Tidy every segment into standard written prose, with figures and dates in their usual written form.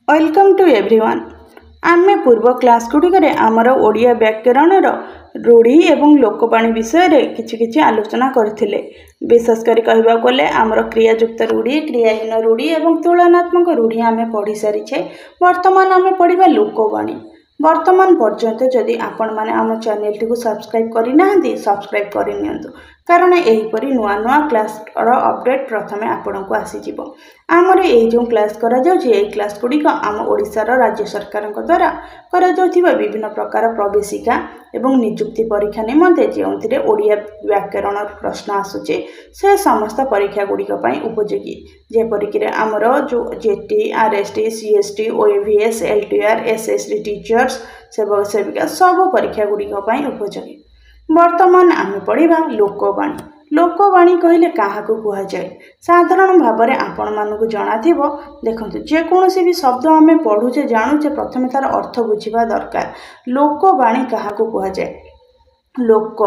Welcome to everyone. आमे पूर्व class गुड़िक आमर ओडिया व्याकरणर रूढ़ी एवं लोकवाणी विषय रे किछि आलोचना करथिले। विशेषकर कहबा गले आमर क्रियायुक्त रूढ़ी, क्रियाहीन रूढ़ी एवं तुलनात्मक रूढ़ी आमे पढ़ी सारिछे। वर्तमान आमे पढ़िबा लोकवाणी। वर्तमान पर्यंत जदि आपण माने आम चैनल टी को सब्सक्राइब करि नाहंती सब्सक्राइब करि नियंतु, कारण एहीपरि नुआ नुआ क्लास अपडेट प्रथमे आपण को आसी जिवो। आमर एई जो क्लास करा जाउछि एई क्लास गुड़िक आम ओडिशार राज्य सरकार द्वारा करा जाउथिबा विभिन्न प्रकार प्रवेशिका एवं नियुक्ति परीक्षा निमंते जेउथिरे ओडिया व्याकरण प्रश्न आसुचे से समस्त परीक्षा गुड़िक पई उपयोगी। जेपरिक आमर जो jetty, RST, CST, ओएवीएस, LTR, SST teachers, सेवक सेविका सब परीक्षा गुड़िक पई उपयोगी। वर्तमान आमे पढ़िबा लोकवाणी। लोकवाणी कहले काहाकू कुहा जाए? साधारण भाव में आपण मानकू जणा थिबो। देखंतु जेकोसी भी शब्द आमे पढ़ुचे जानुचे प्रथमे तार अर्थ बुझिबा दरकार। लोकवाणी काहाकू कुहा जाए? लोक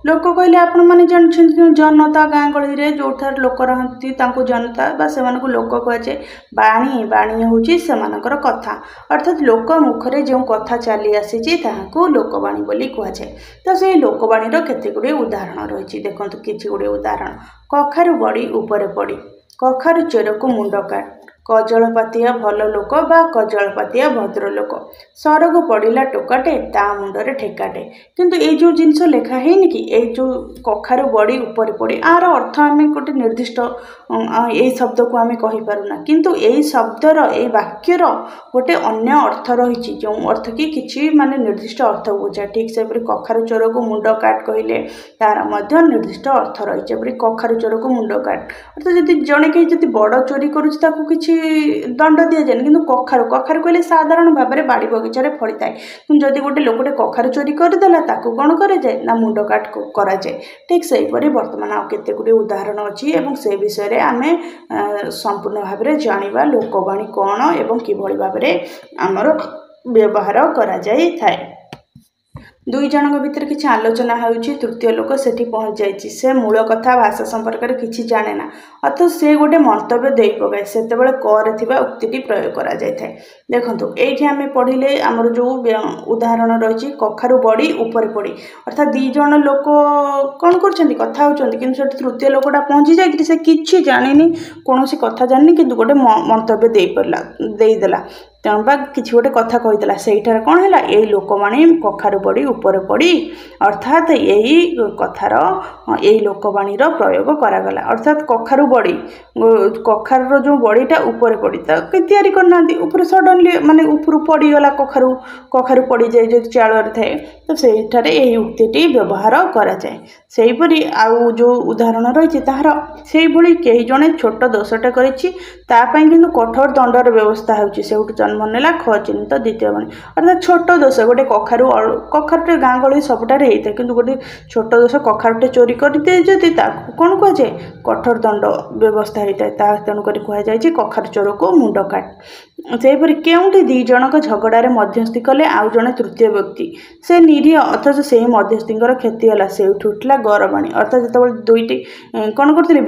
लोक कहले आपण माने जानछन जनता, गाँ गली रे जोठार लोक रहंती तांको जनता बा सेमानकू लोक कुहा जाए। बाणी बाणी होची सेमानकर कथा, अर्थात लोक मुखरे जो कथा चली आसीची ताहाकू लोकवाणी बोली कुहा जाए। तो से लोकवाणी रो केते गुडे उदाहरण रहिछि। देखंतु किछि गुडे उदाहरण। कखारु बड़ी उपरे पड़ी, कखारु चोरकू मुंड काट, कजलपातिया भल लोक बा कजलपातिया भद्र लोक, सरगु पड़िला टोकाटे ता मुंडरे ठेकाटे। किंतु ए जो जिनस लेखा हैनि कि ए जो कखारु बड़ी उपरे पड़ी आर अर्थ आमे गोटे निर्दिष्ट ए शब्द को आमे कहि पारुना, किंतु ए शब्दर ए वाक्यर गोटे अन्य अर्थ रहिछि जो अर्थ कि किछि माने निर्दिष्ट अर्थ बुझा। ठीक से कखारु चोरकू मुंड काट कहले तार मध्य निर्दिष्ट अर्थ रहिछि। कखारु चोरकू मुंड काट अर्थात जदि जणे के जदि बड़ चोरी करूछि ताकू किछि दंड दिया जाए, किंतु कखारु कखारु कहले साधारण भाव में बाड़ी बगीचा रे फड़ी थाए। किंतु जदि गोटे लोकटे कखारु चोरी करदेला ताकू कौन करे जाए ना मुंड काट करा जाए। ठीक से परि वर्तमान आ केते गुडे उदाहरण अछि एवं से विषय रे आमे संपूर्ण भाव में जानिबा लोकवाणी कौन एवं किभଳି भाव में आमर व्यवहार करा जाय थाए। दुई जनक भितर किसी आलोचना होउछि, तृतीय लोक सेठी पहुँच जाइछि। से मूल कथा भाषा संपर्क में किछि जाने ना, अथवा से गोटे मंतव्य दे पकाए सेतेबेले करे थिबा उक्तिटी प्रयोग करा जाय थाए। देखंतु एठी आमे पढ़िले आमर जो उदाहरण रहिछि कखारु बड़ी ऊपर पड़ी, अर्थात दी जण लोक कोन करछन्ती कथा होउछन्ती, किंतु सेठी तृतीय लोकटा पहुँची जाय कि से किछि जानिनी, कोनोसी कथा जानिनी, किंतु गोटे मंतव्य देई देला तेणुबा किसी गोटे कथा कहीदेला। सेठार कौन है यही लोकवाणी कखारु बड़ी ऊपर पड़ी, अर्थात यही कथार यही लोकवाणी प्रयोग करागला। अर्थात कखारु बड़ी कखार जो बड़ीटा ऊपर पड़ी तैयारी करना ऊपर सडनली माने ऊपर पड़गला कखारु कखारु पड़ी जाए जो चाल थाए, तो सेठारे यही उक्तिटी व्यवहार करा जाए। सेहीपरि आउ जो उदाहरण रही ताहार से भली कई जणे छोट दोषटा करिछि तापाई किंतु कठोर दंडर व्यवस्था होछि। सेउट जन्म नेला ख चिन्हित द्वितीय वाणी, अर्थात छोट दोष गोटे कखारुटे गाँ गली सबुठारे होता है, किंतु गोटे छोट दोष कखारुटे चोरी करदे जदि ताकू कौन कह जाए कठोर दंड व्यवस्था होता है। तेणुक कह जाए कखारु चोरको मुंड काट। सेहीपरि केउंठी दी जनक झगड़ारे मध्यस्थी कले आउ जणे तृतीय व्यक्ति से निरीह अथच से मध्यस्थींकर क्षति होला, सेउठी उठला गरबाणी। अर्थात जितेबाला दुईटी कौन करथिले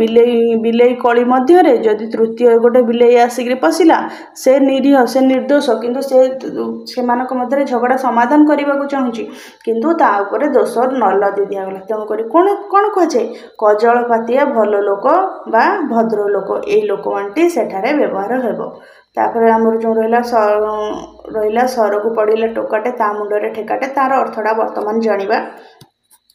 बिलेई कली मध्यरे जदि तृतीय गोटे बिलेई आसिक पशिला, से निरीह से निर्दोष, किंतु से मानक मध्यरे झगड़ा समाधान करने को चाहूँगी, किंतु ता उपरे दोष न लदी दिगला। तेणुक कौन कौन कह जाए कजलपातिया भल लोक बा भद्र लोक, यही लोकवाणी सेठारे व्यवहार हेबो। तापर आमर जो रहिला सरगु पड़िला टोकाटे ता मुंडरे ठेकाटे, तार अर्थटा वर्तमान जानिबा।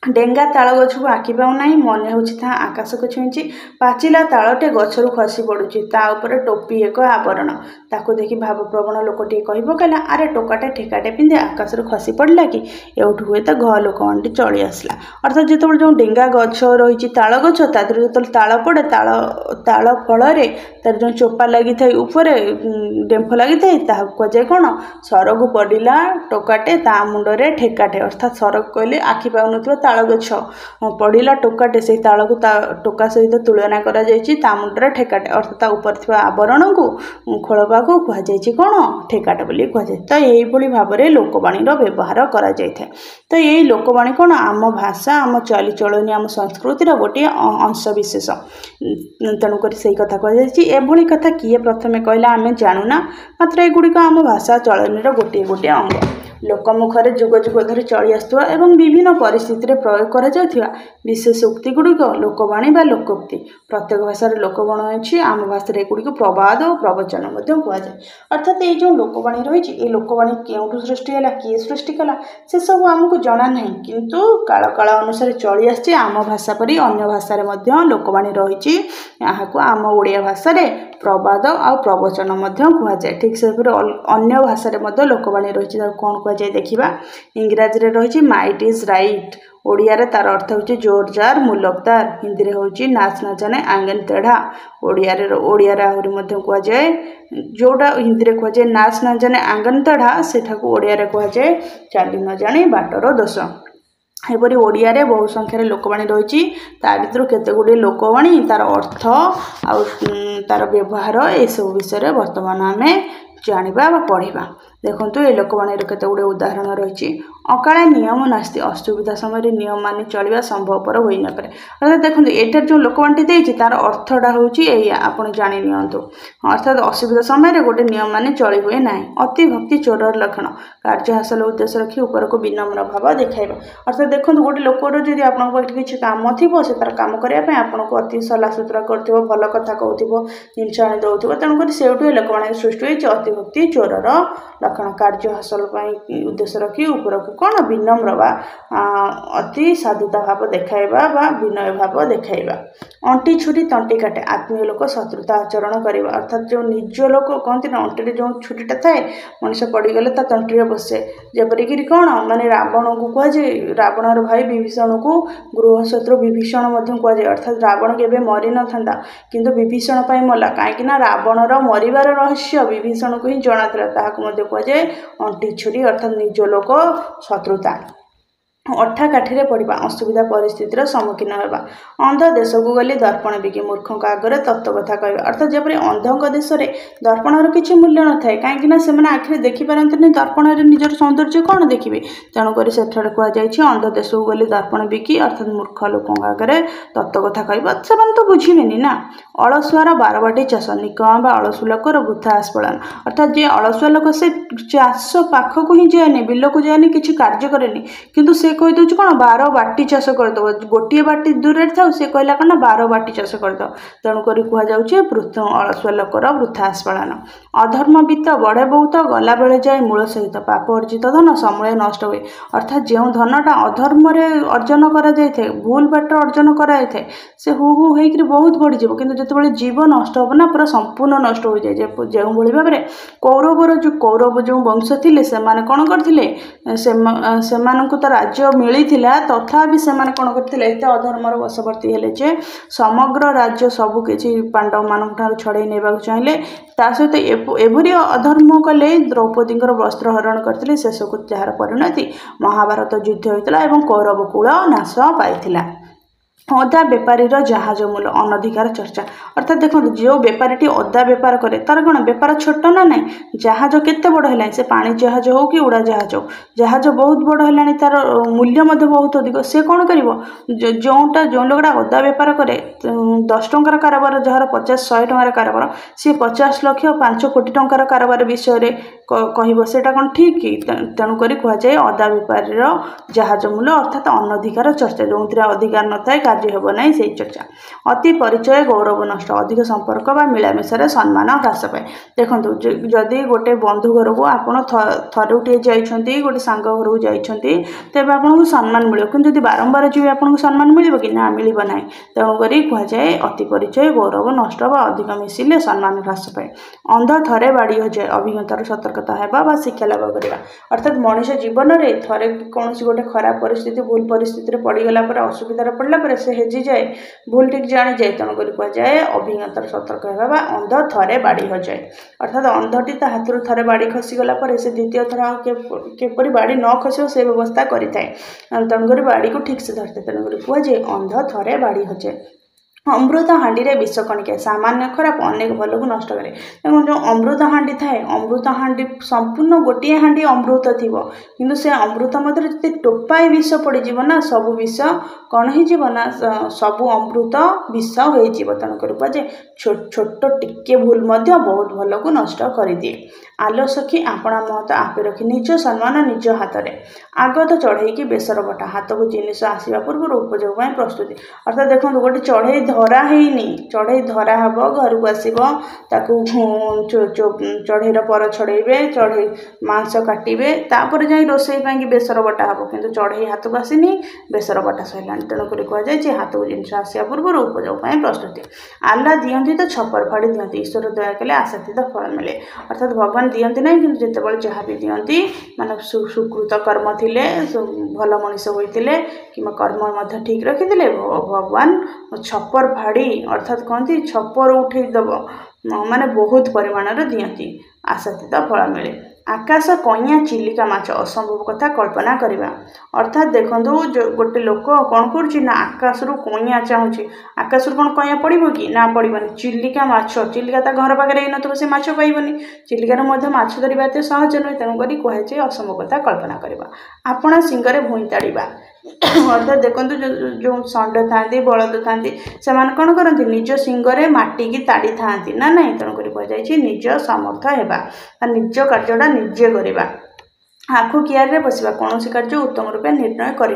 डेंगा ताल गछ को आखि पाऊ नहीं, मन होता आकाश को छुईची, पाचिला तालटे गछरु खसी पड़ुची, ता उपरे टोपी एक आवरण। ताको देखि भावप्रवण लोकटी कहि पकाइला, अरे टोकाटे ठेकाटे पिंधे आकाशरु खसी पड़ला कि एउठु हुए तो घ लोकवाणी चली आसला। अर्थात जितेबाला जो डेंगा गछ रही ताल गछ तादर जो ताल पड़े ताल फल तार जो चोपा लगी थाए ऊपर डेम्फ लगी थाए ताहाकु कह जाए कौन सरगु पड़िला टोकाटे ता मुंडरे ठेकाटे। अर्थात सरग कहले आखि पाउनथिबा ताल ताल गछ पड़िला टोकाटे से ताल को टोका सहित तुलना करा जायछि ता मुंडरे ठेकाटे अर्थात ता ऊपर थिबा आवरण को खोलपा को कह जायछि कोन ठेकाटे बोली कह जाय। तो एही भली भाबरे लोकवाणी रो व्यवहार करा जायथे। तो यही लोकवाणी कोन आम भाषा आम चालीचलनी आम संस्कृतिर गोटे अंश विशेष तेणुक से कथा कहुच्छी एभली कथा किए प्रथमे कहला आम जाणुना मात्र एगुड़िक आम भाषा चलनी गोटे गोटे अंग लोकमुखर जुग जुग धरी चली आसुवा एवं विभिन्न परिस्थिति में प्रयोग करा जाउथिबा विशेष उक्ति गुड़िक लोकवाणी बा लोकोक्ति प्रत्येक भाषार लोकवाणी अच्छी आम भाषा एगुड़िक प्रवाद और प्रवचन कहुए। अर्थात ये जो लोकवाणी रही ये लोकवाणी क्यों सृष्टि है किए सृष्टि कला से सब आमको जना ना किंतु काल काल अनुसार चली आसी आम भाषा परी अन्य भाषा लोकवाणी रही आम ओडिया भाषा प्रवाद आ प्रवचन कहुए। ठीक से अन्य भाषा लोकवाणी रही कौन कहुए देखा इंग्राजी रे रही माइट इज राइट ओडिया रे तार अर्थ होची जोरजार मुलकदार हिंदी रे होची नाच ना जाने आंगन तेढ़ा ओडिया रे आहुरी मध्य कह जाए जोटा हिंदी रे कह जाए नाच ना जाने आंगन तेढ़ा सेठा को ओडिया रे कह जाए चाली न जाने बाटर दोष। एपरी ओडिया रे बहु संख्यार लोकवाणी रही भर केते गुड़े लोकवाणी तार अर्थ आ तार व्यवहार ये सब विषय वर्तमान आम जानिबा पढ़ा। देखो ये लोकवाणी केते गुड़े उदाहरण रही अकाला नियम नास्ती असुविधा समय नियम मान चलवा संभवपर हो न पारे। अर्थात देखो ये जो लोकवाणी देती तार अर्थटा हूँ आप जानी नियंतु अर्थात असुविधा समय गोटे नियम मान चली हुए ना अति भक्ति चोरर लक्षण कार्य हासिल उद्देश्य रखी ऊपर को विनम्र भाव देखाइबा। अर्थात देखो गोटे लोकर जब आप किसी काम थी से तार कम करने आपको अति सला सुतरा कर भल कथा कहूब जिनस आनी दौर तेणुक से लोकवाणी सृष्टि होती अति भक्ति चोरर लक्षण कार्य हासिल उद्देश्य रखी ऊपर को कौन विनम्र बा अति साधुता भाव देखाइबा बा विनय भाव देखाइबा। अंटी छुरी तंटी काटे आत्मीय लोक शत्रुता आचरण करवा। अर्थात जो निज लोक कहते ना अंटी जो छुरीटा थाए मनीष पड़गले ता तंटी बसे जेपरिक कौन माने रावण को कहुए रावणर भाई विभीषण को गृहशत्रु विभीषण कहुए। अर्थात रावण केबे मरी न था किंतु विभीषण पाई मला कहीं रावणर मरिबार रहस्य विभीषण को ही जना था कहुए अंटी छुरी अर्थात निज लोक शत्रुता। अठा काठी पड़ा असुविधा परिस्थितिर सम्मुखीन होगा अंध देश को गली दर्पण बिकी मूर्खों आगे तत्व कथा कह। अर्थात जब अंधों देश में दर्पणर किसी मूल्य न थाए कहीं से आखिरी देखिपारती दर्पण निजर सौंदर्य कौन देखिए तेणुक से कहुई अंध देश को गली दर्पण बिकी अर्थात मूर्ख लोक आगे तत्व कथा कह से तो बुझेनि ना। अलसुआर बारबाटी चाष निकम अलसु लोकर वृथा आस्फलन। अर्थात जी अलसुआ लोक से चाष पाखक ही जाए बिल को जाए किसी कार्य करे किंतु से कहीदे कौन 12 बाटी चाष करदे गोटे बाटी दूर था से कहला कौन 12 बाटी चाष करद तेणुक कहुए अलसुआ लोकर वृथा आस्फलन। अधर्म वित्त बढ़े बहुत गला बेले जाए मूल सहित पाप अर्जित धन समय नष्ट हुए। अर्थात जो धनटा अधर्म अर्जन कर भूल बाट अर्जन कराए से हु हु होकर बहुत बढ़ीज कि जो जीव नष्ट हम ना पूरा संपूर्ण नष्ट हो जाए जो भाव में कौरव जो वंश थे से कौन करते तो राज्य मिलता तथापि से कौन करते एत अधर्मर वशवर्ती हेले जे समग्र राज्य सबकि पांडव मान छड़े नेबा चाहिए ता सहित एभरी अधर्म कले द्रौपदी वस्त्र हरण करते शेष को जार परिणति महाभारत युद्ध होता है कौरव कूल नाश पाई। अदा बेपारी जहाज मूल अनधिकार चर्चा। अर्थात देखो जो बेपारी अदा बेपार करे तार कौन बेपार छोट ना ना जहाज केते बड़ है से पानी जहाज हो कि उड़ा जहाज हो जहाज बहुत बड़ है तार मूल्य बहुत अधिक से कौन कर जोटा जो लोकटा अदा बेपार करे 10 टंकार कारोबार जार 50-100 टंकार कारोबार सी 50 लक्ष 5 कोटी टंकार कारोबार विषय कहटा कौन ठीक कि तेणुक कहुए अदा बेपारी जहाज मूल्य अर्थात अनधिकार चर्चा जो अधिकार न था कार्य हेब ना से चर्चा। अति परिचय गौरव नष्ट अधिक संपर्क बा मिलामिशार सम्मान ह्रास पाए। देखो जदि गोटे बंधु घर को आप थरुटे जाइए गोटे सांग घर को जाइए तेज आपको सम्मान मिले कि बारंबार जी आपको सम्मान मिले कि ना मिल ना तेणुक कहुए अति परिचय गौरव नष्ट बा अधिक मिसिले सम्मान ह्रास पाए। अंध थरे बाड़ी हो जाए अभिज्ञतार सतर्कता है शिक्षा लाभ करवा। अर्थात मनुष्य जीवन में थे कौन गोटे खराब परिस्थिति भूल परिस्थिति पड़गला असुविधार पड़ला से हेजी जाए भूल ठीक जानी जाए तेणुक कहुए अभिज्ञतार सतर्क होगा बा अंध थरे बाड़ी हो जाए अर्थात अंधटी ता हाथ थे बाड़ी खसीगला से द्वितीय थर केपरि बाड़ी न खसो से व्यवस्था करें तेणुक बाड़ी को ठीक से धरते तेणुक कहुए अंध थरे बाड़ी हो जाए अमृत हाँडी विष कणिका सामान्य खराब अनेक भल को नष्ट करे देखो जो अमृत हाँडी थाए अमृत हाँडी संपूर्ण गोटे हाँडी अमृत थी किंतु से अमृत मध्य जी टोपाए विष पड़ज ना सब विष कौन होना सबू अमृत विष हो तेणुक कहुए छोट टिके भूल बहुत भल को नष्ट कर दिए आलो सखी आपणा महत आपे रखी निज सम्मान निज हाथ में आगत चढ़ई बेसर बटा हाथ को जिनिस आसवा पूर्व उपयोग प्रस्तुति अर्थात देखो गोटे चढ़ई धरा है चढ़ई धरा हम घर को आसो चढ़ईर पर छड़े चढ़ई मांस काटे तापर जा रोसई बेसर बटा हम कि चढ़ई हाथ को आसनी बेसर बटा सरला तेणुक कहुए हाथ को जिन आसवा पूर्व उपयोग प्रस्तुति आल्ला दियंती तो छपर फाड़ी दियंती ईश्वर दया कले आशातीत फल मिले अर्थात भगवान दियंती ना कि जितेबाला जहाँ भी दियंती माने सुकृत कर्म थिले भल मनीष होते कि कर्म ठीक रखी भगवान छपर फाड़ी अर्थात कहती छपर उठेदब माने बहुत परिमाण दियंती आशातीत फल मिले आकाश कइया चिलिका माछ असंभव कथा कल्पना करवा अर्थात देखो जो गोटे लोक कौन कर आकाश रु कइया चाहूँगी आकाश कौन कइया पड़ो कि ना पड़ोनी चिलिका माछ चिलिका ता घर पाखे नथिବ से माछ पाइबनी चिलिकार माछ धरवा एत सहज नुहे तेणुक कहुए असंभव कथा कल्पना करवा आपणा सिंगरे भूई ताड़वा अर्थात देखो जो षंड था बलद था से कौन करती निज सिंगरे माटिकी ताड़ी था ना ना तेणुक कहुए निज समर्थ होगा निज कार्यटा निजे करवा आखु कियारे बसवा कौन कार्य उत्तम रूपे निर्णय कर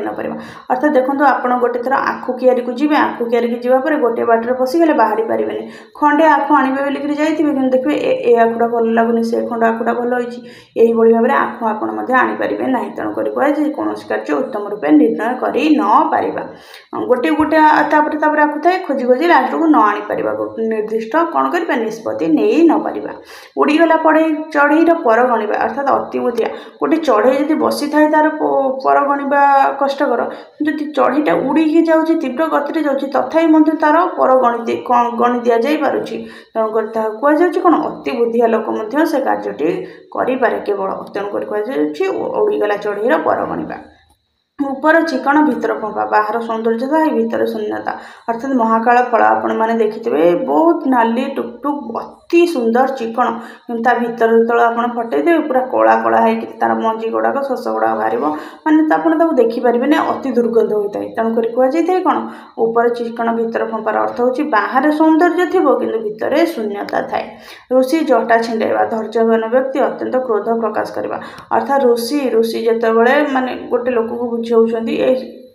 अर्थात देखो आप गोटे थर आखु कियारी को जी आखु कियारी की जावापर गोटे बाटर पशिगले बाहरी पारे खंडे आखु आणवे बोलिक जाइए कि देखिए ए आखुटा भल लगुनि से खंड आखुटा भल होई भाव में आखु आपड़ आनीपारे ना तेणुक कहुए कौन कार्य उत्तम रूपे निर्णय कर न गोटे गोटे आखु थाए खोजी खोजी लास्ट को न आनीपर निर्दिष्ट कौन कर निष्पत्ति नहीं न पार उड़ीगला पड़े चढ़ईर पर गणवा अर्थात अति बुद्धिया गोटे चढ़ई जब बसी थाए तार पर गणवा कष्टकर जदि चढ़ईटा उड़ी जाऊँगी तीव्र गति जाऊँगी तथापि तार पर गणि दि जापे तेणुक कहुए कौन अति बुद्धिया लोक से कार्यटी करे केवल तेणुक कहुए उड़ीगला चढ़ईर पर गणवा ऊपर चिकण भीतर पंपा बाहर सौंदर्यता भीतर शून्यता अर्थात महाकाल फल आपण मैंने देखिथे बहुत नाली टुकटुक अति सुंदर चिकण ता भीतर जो आप फटेदे पूरा कला कला है तार मंजी गुड़ाक शस गुड़ाक बाहर मानते देखिपारे अति दुर्गंध होता है तेणुक कहुए कौन ऊपर चिकण भीतर पंपार अर्थ हो बाहर सौंदर्य थी कि भितर शून्यता थाए ऋषि जटा छिंडाइवा धैर्यवान व्यक्ति अत्यंत क्रोध प्रकाश करवा अर्थात ऋषि जितेबाला माने गोटे लोक को बुझाऊँच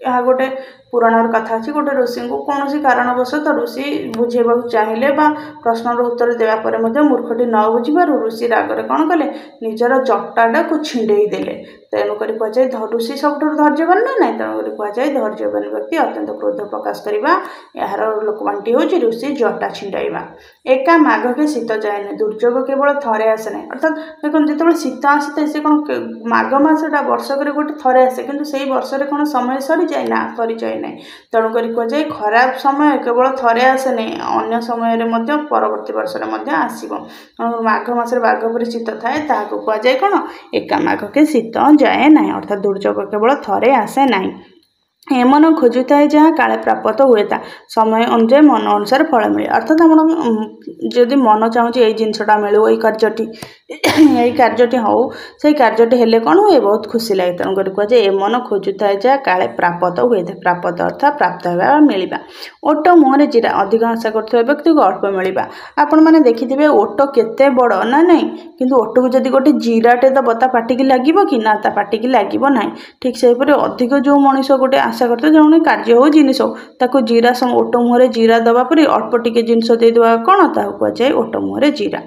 यह गोटे पुराण कथा अच्छी गोटे ऋषि को कौन सी कारणवशत ऋषि बुझेबा चाहिए प्रश्नर उत्तर देवापर मूर्खटी न बुझीबार ऋषि रागरे कौन कले निजर जटाटा को छिंडे देले तेणुक कहुए ऋषि सब धैर्यवान ना ना तेणुक कहुए धैर्यवान व्यक्ति अत्यंत क्रोध प्रकाश करवा यार लोकमानटी हूँ ऋषि जटा छिंडाइवा एका माघ के शीत जाए ना दुर्योग केवल थरे आसे ना अर्थात देखो जिते शीत आसी से कौन माघ मसटा वर्षक गोटे थरे आसे कि से वर्ष कौन समय सरी जाए ना सरी जाए ना तेणुक कहुए खराब समय केवल थरे आसे ना अन्य समय परवर्ती वर्ष में आसो माघ मसरे बाघ पर शीत थाए कहुए कौन एका माघ के शीत जाए ना अर्थात दुर्योग केवल थरे आसे ना मन खोजु थाए जहाँ काले प्राप्त हुए था समय अनुसार मन अनुसार फल मिले अर्थात जदि मन चाहूँगी यही जिनसटा मिलू यही कार्यटी यही कार्यटी हो से कार्यटी हेले कौन हुए बहुत खुशी लगे तेणुक कहुए ए मन खोजु थाए जहाँ काले प्राप्त हुए था प्राप्त अर्थात प्राप्त होगा मिलवा ओट मुहर जीरा अधिक आशा कर व्यक्ति को अल्प मिलवा आपण मैंने देखिथे ओट केते बड़ ना नहीं किंतु ओट को जदि गोटे जीराटे दब ता पाटिकी लगे कि ना ता पाटिकी लगे ना ठीक से अधिक जो मनीष गोटे आशा करते जो कार्य हो जिनिस हो जीरा ओट मुहर जीरा दवा पर अल्प टिके जिनस देदेवा कौन कहुए ओट मुहर जीरा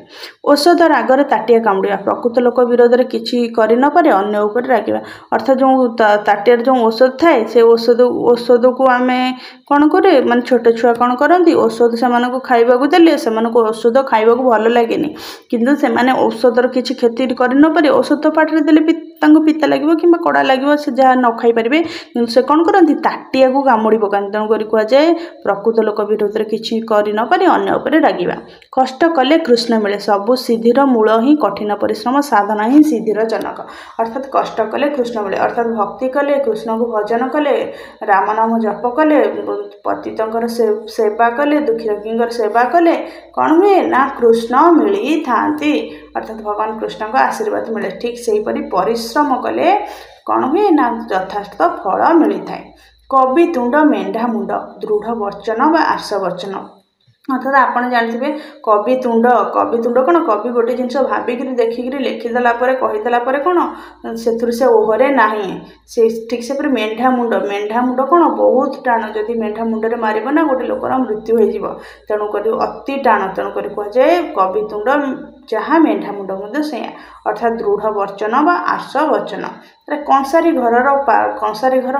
औषध रागरे ताटिया कामुड़ा प्रकृत लोक विरोध में किसी कर न पारे अन्य उपर रागिबा अर्थात जो ताटियार जो औषध थाए से औषध को आम कौन करे माने छोटे छुआ कौन करती औषध से खाइबा देले से औषध खाइबा भल लगे किंतु से औषधर किसी क्षति कर न पारे औषध तो पाटे देले ତାଙ୍କୁ ପିତା ଲାଗିବ କିମ୍ବା କଡ଼ା ଲାଗିବ, ସେ ଯାହା ନ ଖାଇପାରିବେ, କିନ୍ତୁ ସେ କ'ଣ କରନ୍ତି ତାଟିଆକୁ କାମୁଡ଼ି ପକାନ୍ତି। ତେଣୁକରି କୁହାଯାଏ ପ୍ରକୃତ ଲୋକ ବିରୋଧରେ କିଛି କରି ନ ପାରି ଅନ୍ୟ ଉପରେ ରାଗିବା। କଷ୍ଟ କଲେ କୃଷ୍ଣ ମିଳେ, ସବୁ ସିଦ୍ଧିର ମୂଳ ହିଁ କଠିନ ପରିଶ୍ରମ, ସାଧନା ହିଁ ସିଦ୍ଧିର ଜନକ। ଅର୍ଥାତ୍ କଷ୍ଟ କଲେ କୃଷ୍ଣ ମିଳେ, ଅର୍ଥାତ୍ ଭକ୍ତି କଲେ, କୃଷ୍ଣଙ୍କୁ ଭଜନ କଲେ, ରାମନାମ ଜପ କଲେ, ପତିତଙ୍କର ସେବା କଲେ, ଦୁଃଖୀ ରୋଗୀଙ୍କର ସେବା କଲେ କ'ଣ ହୁଏ ନା କୃଷ୍ଣ ମିଳିଥାନ୍ତି, ଅର୍ଥାତ୍ ଭଗବାନ କୃଷ୍ଣଙ୍କ ଆଶୀର୍ବାଦ ମିଳେ। ଠିକ୍ ସେହିପରି ପରିଶ୍ରମ କଲେ କ'ଣ ହୁଏ ନା ଯଥାର୍ଥ ଫଳ ମିଳିଥାଏ। କବି ତୁଣ୍ଡ ମେଣ୍ଢା ମୁଣ୍ଡ, ଦୃଢ଼ ବଚନ ବା ଆର୍ଷ ବଚନ। ଅର୍ଥାତ୍ ଆପଣ ଜାଣିଥିବେ କବି ତୁଣ୍ଡ କ'ଣ, କବି ଗୋଟେ ଜିନିଷ ଭାବିକିରି ଦେଖିକିରି ଲେଖିଦେଲା ପରେ କହିଦେଲା ପରେ କ'ଣ ସେଥିରୁ ସେ ଓହରେ ନାହିଁ। ସେ ଠିକ୍ ସେପରି ମେଣ୍ଢା ମୁଣ୍ଡ କ'ଣ ବହୁତ ଟାଣ, ଯଦି ମେଣ୍ଢା ମୁଣ୍ଡରେ ମାରିବ ନା ଗୋଟେ ଲୋକର ମୃତ୍ୟୁ ହୋଇଯିବ, ତେଣୁକରି ଅତି ଟାଣ। ତେଣୁକରି କୁହାଯାଏ କବି ତୁଣ୍ଡ ଯାହା ମେଣ୍ଢା ମୁଣ୍ଡ ମଧ୍ୟ ସେଇଆ, ଅର୍ଥାତ୍ ଦୃଢ଼ ବଚନ ବା ଆର୍ଷ ବଚନ। କଂସାରୀ ଘର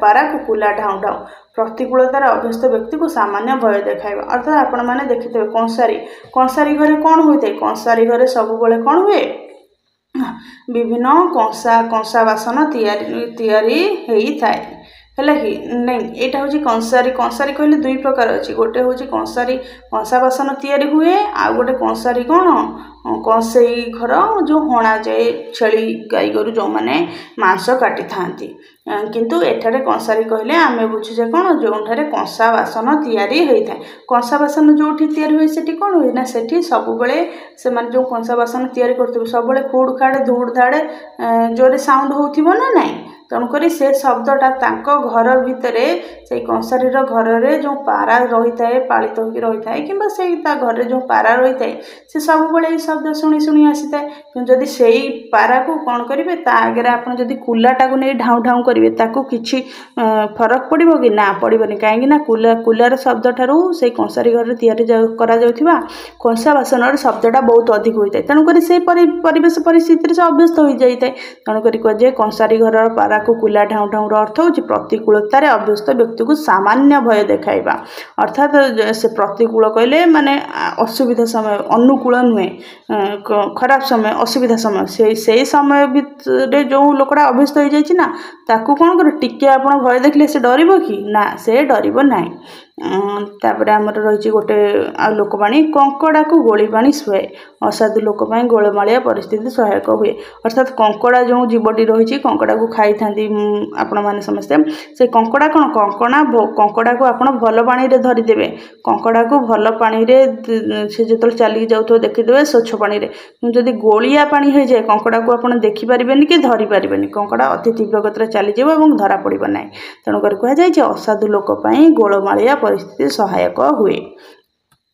ପାରାକୁ କୁଲା ଢାଉଁ ଢାଉଁ, ପ୍ରତିକୂଳତାରେ ଅଭ୍ୟସ୍ତ ବ୍ୟକ୍ତିକୁ ସାମାନ୍ୟ ଭୟ ଦେଖାଇବା। ଅର୍ଥାତ୍ ଆପଣମାନେ ଦେଖିଥିବେ କଂସାରୀ ଘରେ କ'ଣ ହୋଇଥାଏ, କଂସାରୀ ଘରେ ସବୁବେଳେ କ'ଣ ହୁଏ, ବିଭିନ୍ନ କଂସା ବାସନ ତିଆରି ହେଇଥାଏ, ହେଲା କି ନାଇଁ। ଏଇଟା ହେଉଛି କଂସାରୀ କହିଲେ ଦୁଇ ପ୍ରକାର ଅଛି, ଗୋଟେ ହେଉଛି କଂସା ବାସନ ତିଆରି ହୁଏ, ଆଉ ଗୋଟେ କଂସାରୀ କ'ଣ କଂସେଇ ଘର ଯେଉଁ ହଣାଯାଏ, ଛେଳି ଗାଈ ଗୋରୁ ଯେଉଁମାନେ ମାଂସ କାଟିଥାନ୍ତି। କିନ୍ତୁ ଏଠାରେ କଂସାରୀ କହିଲେ ଆମେ ବୁଝୁଛେ କ'ଣ, ଯେଉଁଠାରେ କଂସା ବାସନ ତିଆରି ହୋଇଥାଏ। କଂସା ବାସନ ଯେଉଁଠି ତିଆରି ହୁଏ ସେଠି କ'ଣ ହୁଏ ନା, ସେଠି ସବୁବେଳେ ସେମାନେ ଯେଉଁ କଂସା ବାସନ ତିଆରି କରୁଥିବେ ସବୁବେଳେ ଖୁଡ଼ ଖାଡ଼ ଧୁଡ଼ ଧାଡ଼ ଜୋରରେ ସାଉଣ୍ଡ ହେଉଥିବ ନା ନାହିଁ। ତେଣୁକରି ସେ ଶବ୍ଦଟା ତାଙ୍କ ଘର ଭିତରେ, ସେଇ କଂସାରୀର ଘରରେ ଯେଉଁ ପାରା ରହିଥାଏ, ପାଳିତ ହୋଇକି ରହିଥାଏ, କିମ୍ବା ସେଇ ତା ଘରେ ଯେଉଁ ପାରା ରହିଥାଏ, ସେ ସବୁବେଳେ ଏଇ ଶବ୍ଦ ଶୁଣି ଆସିଥାଏ। କିନ୍ତୁ ଯଦି ସେଇ ପାରାକୁ କ'ଣ କରିବେ, ତା ଆଗରେ ଆପଣ ଯଦି କୁଲାଟାକୁ ନେଇ ଢାଉଁ ଢାଉଁ କରିବେ, ତାକୁ କିଛି ଫରକ ପଡ଼ିବ କି ନା, ପଡ଼ିବନି। କାହିଁକି ନା କୁଲାର ଶବ୍ଦଠାରୁ ସେଇ କଂସାରୀ ଘରରେ ତିଆରି କରାଯାଉଥିବା କଂସା ବାସନର ଶବ୍ଦଟା ବହୁତ ଅଧିକ ହୋଇଥାଏ। ତେଣୁକରି ସେଇ ପରିବେଶ ପରିସ୍ଥିତିରେ ସେ ଅଭ୍ୟସ୍ତ ହୋଇଯାଇଥାଏ। ତେଣୁକରି କୁହାଯାଏ କଂସାରୀ ଘରର ପାରାକୁ କୁଲା ଢାଉଁ ଢାଉଁର ଅର୍ଥ ହେଉଛି ପ୍ରତିକୂଳତାରେ ଅଭ୍ୟସ୍ତ ବ୍ୟକ୍ତିକୁ ସାମାନ୍ୟ ଭୟ ଦେଖାଇବା। ଅର୍ଥାତ୍ ସେ ପ୍ରତିକୂଳ କହିଲେ ମାନେ ଅସୁବିଧା ସମୟ, ଅନୁକୂଳ ନୁହେଁ, ଖରାପ ସମୟ, ଅସୁବିଧା ସମୟ, ସେଇ ସମୟ ଭିତରେ ଯେଉଁ ଲୋକଟା ଅଭ୍ୟସ୍ତ ହୋଇଯାଇଛି ନା, ତାକୁ କ'ଣ କରିବ, ଟିକେ ଆପଣ ଭୟ ଦେଖିଲେ ସେ ଡରିବ କି ନା, ସେ ଡରିବ ନାହିଁ। ତାପରେ ଆମର ରହିଛି ଗୋଟେ ଆଉ ଲୋକବାଣୀ, କଙ୍କଡ଼ାକୁ ଗୋଳି ପାଣି ଶୁଏ, ଅସାଧୁ ଲୋକ ପାଇଁ ଗୋଳମାଳିଆ ପରିସ୍ଥିତି ସହାୟକ ହୁଏ। ଅର୍ଥାତ୍ କଙ୍କଡ଼ା ଯେଉଁ ଜୀବଟି ରହିଛି, କଙ୍କଡ଼ାକୁ ଖାଇଥାନ୍ତି ଆପଣମାନେ ସମସ୍ତେ। ସେ କଙ୍କଡ଼ା କ'ଣ, କଙ୍କଡ଼ାକୁ ଆପଣ ଭଲ ପାଣିରେ ଧରିଦେବେ, କଙ୍କଡ଼ାକୁ ଭଲ ପାଣିରେ ସେ ଯେତେବେଳେ ଚାଲିକି ଯାଉଥିବ ଦେଖିଦେବେ ସ୍ୱଚ୍ଛ ପାଣିରେ। କିନ୍ତୁ ଯଦି ଗୋଳିଆ ପାଣି ହୋଇଯାଏ, କଙ୍କଡ଼ାକୁ ଆପଣ ଦେଖିପାରିବେନି କି ଧରିପାରିବେନି, କଙ୍କଡ଼ା ଅତି ତୀବ୍ର ଗତିରେ ଚାଲିଯିବ ଏବଂ ଧରା ପଡ଼ିବ ନାହିଁ। ତେଣୁକରି କୁହାଯାଇଛି ଅସାଧୁ ଲୋକ ପାଇଁ ଗୋଳମାଳିଆ ପରିସ୍ଥିତି ସହାୟକ ହୁଏ।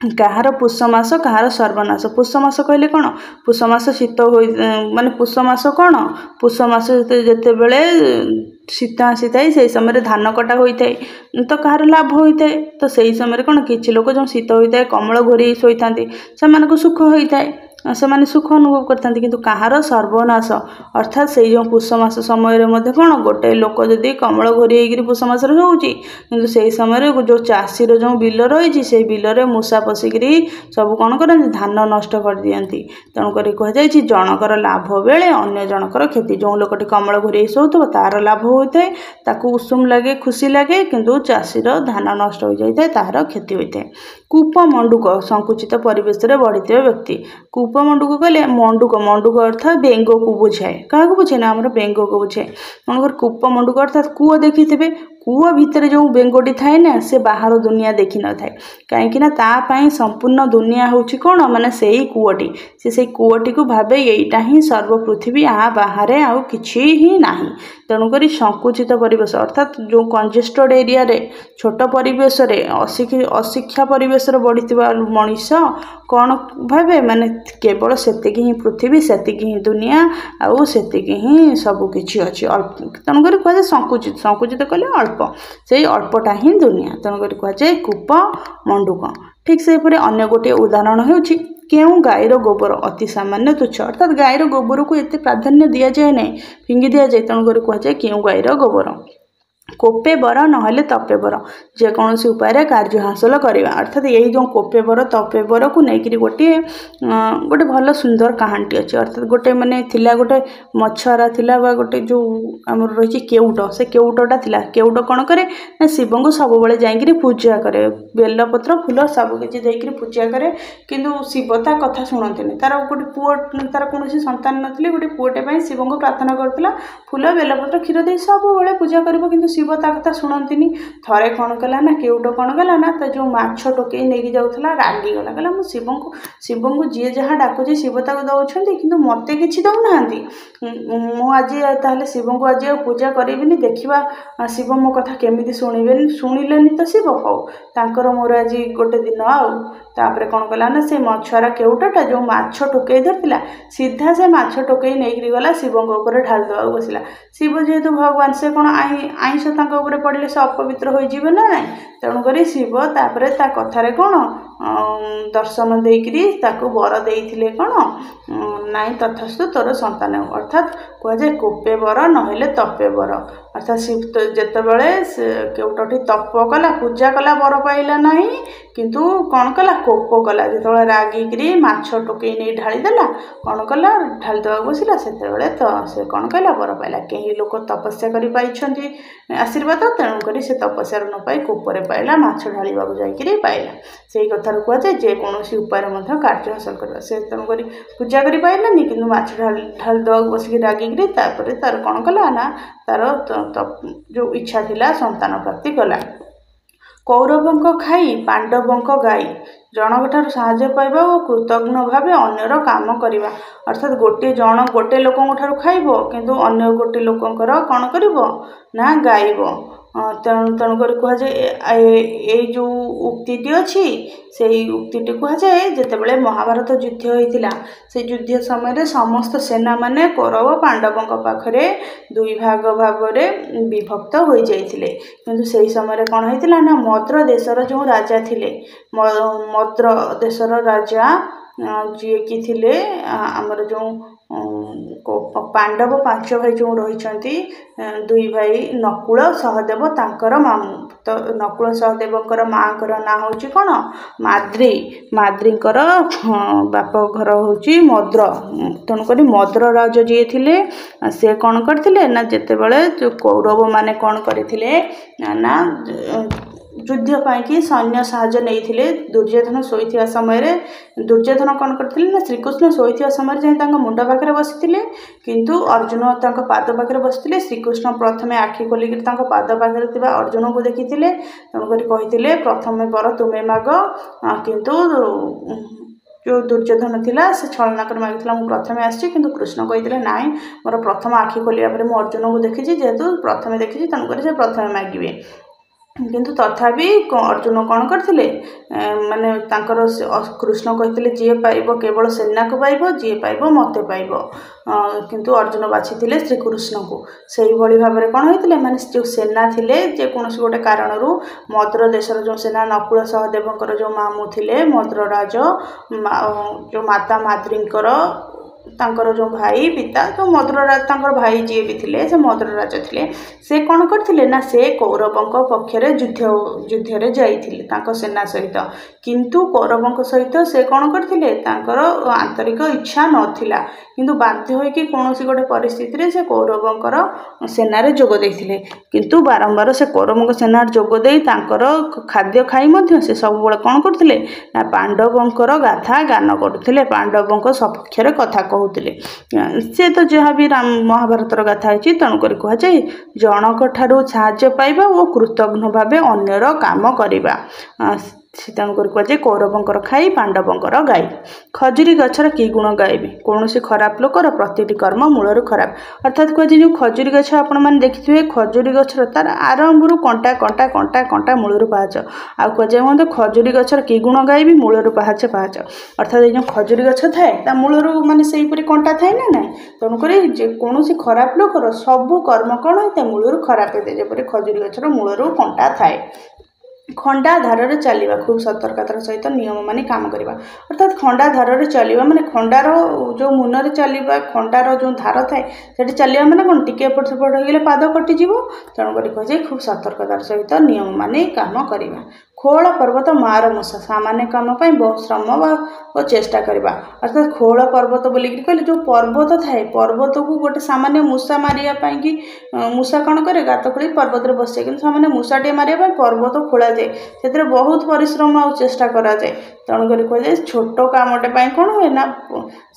କାହାର ପୁଷ ମାସ, କାହାର ସର୍ବନାଶ। ପୁଷ ମାସ କହିଲେ କ'ଣ, ପୁଷ ମାସ ଶୀତ ମାନେ ପୁଷ ମାସ କ'ଣ, ପୁଷ ମାସ ଯେତେବେଳେ ଶୀତ ଆସିଥାଏ, ସେହି ସମୟରେ ଧାନ କଟା ହୋଇଥାଏ, ତ କାହାର ଲାଭ ହୋଇଥାଏ। ତ ସେହି ସମୟରେ କ'ଣ, କିଛି ଲୋକ ଯେଉଁ ଶୀତ ହୋଇଥାଏ କମଳ ଘୋଡ଼େଇ ଶୋଇଥାନ୍ତି, ସେମାନଙ୍କୁ ସୁଖ ହୋଇଥାଏ, ସେମାନେ ସୁଖ ଅନୁଭବ କରିଥାନ୍ତି। କିନ୍ତୁ କାହାର ସର୍ବନାଶ, ଅର୍ଥାତ୍ ସେଇ ଯେଉଁ ପୁଷ ମାସ ସମୟରେ ମଧ୍ୟ କ'ଣ, ଗୋଟେ ଲୋକ ଯଦି କମଳ ଘୋଡ଼େଇକିରି ପୁଷ ମାସରେ ଶୋଉଛି, କିନ୍ତୁ ସେହି ସମୟରେ ଯେଉଁ ଚାଷୀର ଯେଉଁ ବିଲ ରହିଛି, ସେଇ ବିଲରେ ମୂଷା ପଶିକିରି ସବୁ କ'ଣ କରନ୍ତି, ଧାନ ନଷ୍ଟ କରିଦିଅନ୍ତି। ତେଣୁକରି କୁହାଯାଇଛି ଜଣକର ଲାଭ ବେଳେ ଅନ୍ୟ ଜଣକର କ୍ଷତି। ଯେଉଁ ଲୋକଟି କମଳ ଘୋଡ଼େଇ ଶୋଉଥିବ ତାହାର ଲାଭ ହୋଇଥାଏ, ତାକୁ ଉଷୁମ ଲାଗେ, ଖୁସି ଲାଗେ, କିନ୍ତୁ ଚାଷୀର ଧାନ ନଷ୍ଟ ହୋଇଯାଇଥାଏ, ତାହାର କ୍ଷତି ହୋଇଥାଏ। କୂପ ମଣ୍ଡୁକ, ସଂକୁଚିତ ପରିବେଶରେ ବଢ଼ିଥିବା ବ୍ୟକ୍ତି। କୂପ ମଣ୍ଡୁକ କହିଲେ ମଣ୍ଡୁକ ଅର୍ଥାତ୍ ବେଙ୍ଗକୁ ବୁଝାଏ। କାହାକୁ ବୁଝାଏ ନା, ଆମର ବେଙ୍ଗକୁ ବୁଝାଏ। ତେଣୁକରି କୂପ ମଣ୍ଡୁକ ଅର୍ଥାତ୍ କୂଅ ଦେଖିଥିବେ, କୂଅ ଭିତରେ ଯେଉଁ ବେଙ୍ଗଟି ଥାଏ ନା, ସେ ବାହାର ଦୁନିଆ ଦେଖିନଥାଏ। କାହିଁକିନା ତା ପାଇଁ ସମ୍ପୂର୍ଣ୍ଣ ଦୁନିଆ ହେଉଛି କ'ଣ, ମାନେ ସେଇ କୂଅଟି। ସେ ସେଇ କୂଅଟିକୁ ଭାବେ ଏଇଟା ହିଁ ସର୍ବ ପୃଥିବୀ, ବାହାରେ ଆଉ କିଛି ହିଁ ନାହିଁ। ତେଣୁକରି ସଂକୁଚିତ ପରିବେଶ ଅର୍ଥାତ୍ ଯେଉଁ କଞ୍ଜେଷ୍ଟେଡ୍ ଏରିଆରେ, ଛୋଟ ପରିବେଶରେ, ଅଶିକ୍ଷା ପରିବେଶରେ ବଢ଼ିଥିବା ମଣିଷ କ'ଣ ଭାବେ, ମାନେ କେବଳ ସେତିକି ହିଁ ପୃଥିବୀ, ସେତିକି ହିଁ ଦୁନିଆ, ଆଉ ସେତିକି ହିଁ ସବୁ କିଛି ଅଛି। ତେଣୁକରି କୁହାଯାଏ ସଂକୁଚିତ କଲେ ଅଳ୍ପ, ସେଇ ଅଳ୍ପଟା ହିଁ ଦୁନିଆ। ତେଣୁକରି କୁହାଯାଏ କୂପ ମଣ୍ଡୁକ। ଠିକ୍ ସେହିପରି ଅନ୍ୟ ଗୋଟିଏ ଉଦାହରଣ ହେଉଛି କେଉଁ ଗାଈର ଗୋବର ଅତି ସାମାନ୍ୟ ତୁଚ୍ଛ। ଅର୍ଥାତ୍ ଗାଈର ଗୋବରକୁ ଏତେ ପ୍ରାଧାନ୍ୟ ଦିଆଯାଏ ନାହିଁ, ଫିଙ୍ଗି ଦିଆଯାଏ। ତେଣୁକରି କୁହାଯାଏ କେଉଁ ଗାଈର ଗୋବର। कोपे बर नहले तपे बर जेकोसी उपाय कार्य हासिल करवा अर्थात यही जो कोपे बर तपे बर को लेकिन गोटे गोटे भल सुंदर कहानी अच्छी अर्थात गोटे माने थिला गोटे मछरा थिला बा गोटे जो आमर रही केउट से केउटटा थिला केउट कौन करे ना शिव को सब बड़े जाइए पूजा करे बेलपत्र फूल सबकि देकर पूजा करे किंतु शिव ता कथा शुणती तार गोटे पुओ तार कौन संतान नथिले गोटे पुओटे शिव को प्रार्थना करता फूल बेलपत्र क्षीर दे सब बड़े पूजा कर किंतु शिव ता कथा शुणती थरे कौन कला ना केउट कौन कला ना तो जो माछ टोकई नहीं जाऊला रागिगला कहला मु शिव को जी जहाँ डाकुचे शिव ताक दौरान कि मत कि दौना मुझे शिव को आज पूजा करी देखा शिव मो कथा केमी शुणिले तो शिव हौ तांकर मोर आज गोटे दिन आउे कौन कला ना से मछुआरा केउटा जो माछ टोकई धरला सीधा से माछ टोकई नहीं गला शिव ढाल देवा बसला शिव जेहेतु भगवान से कौन आईश पड़े से अपवित्र हो ना ना तेणुक शिव तापर ता कथार कौन दर्शन देकर बर देते कौन नाई तथास्तु तोर संतान अर्थात कहुए कोपे बर नहले तपे बर अर्थात शिव जितेबले केउटटी तप कला पूजा कला बर पाइला ना किंतु कौन कला कोप कला जो रागिकी माछ टोकई नहीं ढालीदेला कौन कला ढाली देवा बसला से तो से कौन कहला बर पाइला कई लोक तपस्या कर आशीर्वाद तेणुक से तपस्या न पाई कोपरे पाइला माछ ढाला जाकि पाइला से कथार कहुए जेकोसी उपाय कार्य हासिल करवा से तेणुक पूजा कर पाइलानी कि माछ ढाली देवा बसिक रागिकी तार कौन कला ना तार जो इच्छा थिला संतान प्राप्ति कला कौरवंक खाई पांडवंक गाई जनक ठार साहाय्य पाइबा और कृतज्ञ भाव अन्यर काम करवा अर्थात गोटे लोक ठार खाइब किंतु अन्य गोटे लोकंकर कौन करिवो ना गाइब तेणुक कहुए जो उक्ति अच्छी से उक्ति कहुए जितेबाला महाभारत युद्ध होता से युद्ध समय समस्त सेना माने कौरव पांडवों पाखरे दुई भाग भाव में विभक्त हो जाते किंतु से समय कौन होता ना मद्र देशर जो राजा थिले मद्र देशर राजा जी कि थिले आमर जो पांडव पांच भाई जो रही दुई भाई नकुल सहदेव तांकर मामू तो नकुल सहदेवंकर माँ ना हूँ कौन माद्री माद्रींकर बाप घर हूँ मद्र तेणुक मद्र राज जी थे से कौन करते ना जितेबाला जो कौरव माने कौन करते ना युद्ध पाई सैन्य साहाय्य नहीं दुर्योधन शोता समय दुर्योधन कौन करते ना श्रीकृष्ण शोता समय जाए मुंड पाखे बसी किंतु अर्जुन पाद पाखे बसते श्रीकृष्ण प्रथम आखि खोलिक पाद पाखे अर्जुन को देखी तेणुक कही प्रथम बर तुम्हें माग किंतु जो दुर्योधन थिला से छलना कर मागिला मुझे प्रथम आसी किंतु कृष्ण कही ना मोर प्रथम आखि खोलिया मुझे अर्जुन को देखी जेहेतु प्रथम देखी तेणुक से प्रथम मागे किंतु तथापि अर्जुन कौन करते माने कृष्ण कहते जी पाइब केवल सेना को पाइब जी पाइब मत पाइब किंतु अर्जुन बाछी श्रीकृष्ण को से ही भाव में कौन होते माने जो सेना थिले जेकोसी गोटे कारण मद्र देशर जो सेना नकुल सहदेवंकर जो मामू थिले मद्र राज जो माता माद्रींकर तांकर जो भाई पिता जो मद्रराज तांकर भाई जी भी थिले से मद्रराज थिले से कौन करथिले ना से कौरवंक पक्षरे युद्ध जाइथिले तांको सेना सहित किंतु कौरवंक सहित से कौन करथिले तांकर आंतरिक इच्छा नथिला किंतु बाध्य होई कि कोनोसी गोटे परिस्थिति रे से कौरवंकर सेना रे जोग देथिले किंतु बारंबार से कौरवंक सेना रे जोग देई तांकर खाद्य खाई मध्य से सब बळे कौन करथिले ना पांडवंकर गाथा गान करथिले पांडवंक सपक्ष रे कथा कहते से तो जहाँ भी राम महाभारतर गाथा है तेणुक कहुए जनक ठारू साहाय्य पाइबा और कृतज्ञ भाव अन्यर काम करवा तेणुक कहुए कौरवंकर खाई पांडवंकर गाई खजुरी गछर कि गुण गायबी कौन से खराब लोकर प्रतिटी कर्म मूलर खराब अर्थात कहुए जो खजुरी गछ आपण मैंने देखिए खजुरी गछर तार आरंभ कंटा कंटा कंटा कंटा मूलर पाहाच आ कहुए खजुरी गछर कि गुण गायबी मूलर पाहाच पाहाच अर्थात जो खजुरी गछ थाए मूलर माने से कंटा थाए ना ना तेणुक कौन खराब लोकर सबू कर्म कौन होता है मूलर खराब होता है जपरी खजुरी गछर मूलर कंटा थाए खंडा धार चलवा खूब सतर्कतार सहित नियम मानी काम करवा अर्थात खंडा धार चलवा माने खंडार जो मुनरे चलवा खंडार जो धार थाए से चलवा माने कौन टिके एपट सेपट हो गले पाद कटिज तेणुक कहुए खूब सतर्कतार सहित नियम मानी काम करवा खोल पर्वत मार मूषा सामान्य काम बहुत श्रम और चेष्टा करवा अर्थात खोल पर्वत बोलिक कहले जो पर्वत थाए पर्वत को गोटे सामान्य मूषा मारिया कि मूषा कौन करे गात खोल पर्वत बसे कि सामान्य मूषाटे मारिया पर्वत खोल जाए से बहुत परिश्रम और चेष्टा करा जाए तेणुक कहुए छोट कामटे कौन हुए ना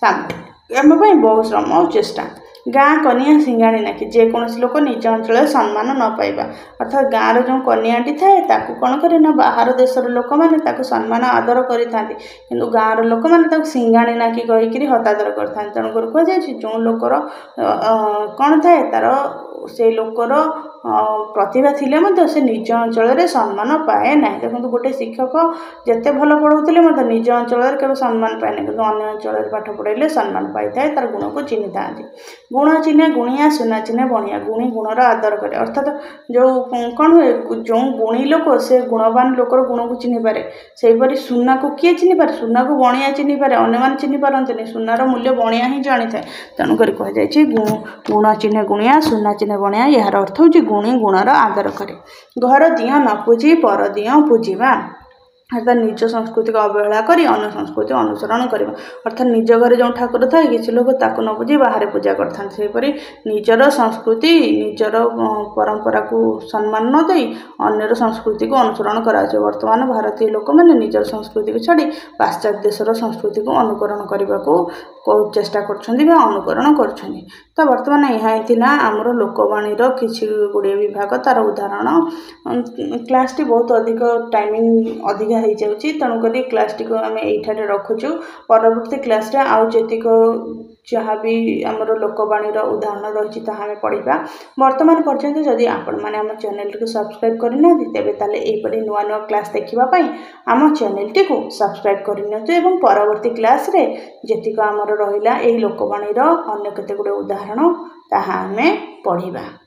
आम बहुत श्रम और चेष्टा गाँ कनिया सिंगाणी नाखी जेकोसी लोक निज अंचल सम्मान न पाइबा अर्थात गाँव जो कनियाटी थाए ताकू कौन करे ना बाहर देशर लोक मैंने सम्मान आदर करें कि गाँव लोक मैंने सिंगाणी नाखी कहीकि हतादर करते तेणुक कहुए जो लोकर कौन थाए तार से लोकर प्रतिभा थिले से निज अंचल सम्मान पाए ना देखो गोटे शिक्षक जिते भल पढ़ाऊले निज अंचल केवल सम्मान पाए ना कि अन्य अंचल पाठ पढ़ाइले सम्मान पाई था तार गुण को चिन्ह था गुण चिन्हे गुणिया सुना चिन्हे बणिया गुणी गुणर आदर करे अर्थात जो कौन हुए जो गुणी लोक से गुणवान लोकर गुण को चिन्ह पारे सेपरी सुना को किए चिन्ह पारे सुना को बणिया चिन्ह पारे अन्य चिन्ह पारती सुनार मूल्य बणिया ही जानी था तेणुक कहुए गुण चिन्हे गुणिया सुना चिन्हे बणिया यार अर्थ हूँ गुणी गुणर आदर करे घर दियो न पूजी पर दियो पूजिबा अर्थात निज संस्कृति को अवहेला करी अन्य संस्कृति अनुसरण करवा अर्थात निज घर जो ठाकुर थाए किसी लोग ताको न पूजी बाहर पूजा करते निजर संस्कृति निजर परंपरा को सम्मान न दे अन्यर संस्कृति को अनुसरण करा वर्तमान भारतीय लोक मैंने निजर संस्कृति को छाड़ी पाश्चात्य देशर संस्कृति को अनुकरण करने को चेष्टा अनुकरण कर तो बर्तमान यहाँ आमर लोकवाणी किसी गुड़े विभाग तार उदाहरण क्लास टी बहुत अधिक टाइमिंग अधिक हो जाऊँगी तेणुक क्लास टी को आम ये रखुचु परवर्ती क्लास रे आउ जेतिक जहाँ भी आमर लोकवाणी उदाहरण रही आम पढ़ा वर्तमान पर्यंत जदि आपण मैंने आम चैनल को सब्सक्राइब करना तेरे ताले यहपरि नुआ नुआ क्लास देखापी आम चैनल टी को सब्सक्राइब करनी परवर्ती क्लास रे जेतिक आमर रहा यही लोकवाणी अन्य केते गुड़े उदाहरण ताहा आमे पढ़िबा।